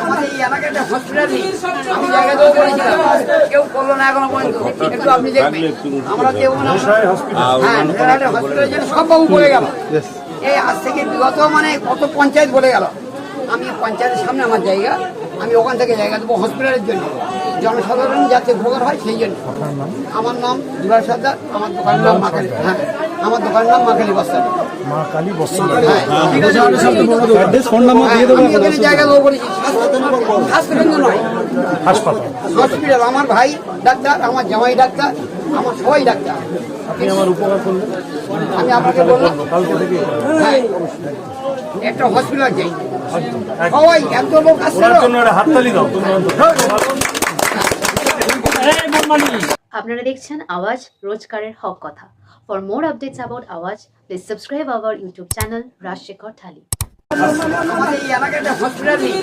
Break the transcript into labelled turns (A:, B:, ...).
A: আমাদের এই এলাকায় একটা হসপিটাল নেই, আমি জায়গা দেবো বলেছিলাম, কেউ করলো না এখনো পর্যন্ত। একটু আপনি দেখবেন আমরা দেবো না। হ্যাঁ, একটা হসপিটালের জন্য সব বাবু বলে গেল। এই আজ থেকে বিগত মানে কত পঞ্চায়েত বলে গেল। আমি পঞ্চায়েতের সামনে আমার জায়গা, আমি ওখান থেকে জায়গা দেবো হসপিটালের জন্য, জনসাধারণ যাতে উপকার হয় সেই জন্য। আমার নাম দুলাল সর্দার, আমার দোকানের নাম মা কালী। হ্যাঁ, আমার দোকানের নাম মা কালী বস্ত্র।
B: মা কালী বস্ত্র।
A: আমি এখানে জায়গা দেবো বলেছি, স্বাস্থ্যকেন্দ্র নয়,
B: হাসপাতাল,
A: হসপিটাল। আমার ভাই ডাক্তার, আমার জামাই ডাক্তার, আমার সবাই ডাক্তার।
B: আপনি আমার উপকার করলেন,
A: আমি আপনাকে বললাম
B: কালকে থেকে
A: হ্যাঁ, একটা হসপিটাল চাই, সবাই এত লোক আসছে।
B: ওনার জন্য একটা হাততালি দাও।
C: আপনারা দেখছেন আওয়াজ, রোজকারের হক কথা। For more updates about Awaaz, please subscribe our YouTube channel Rajshekhar Thali.
A: আমাদের এই এলাকায় একটা হসপিটাল নেই।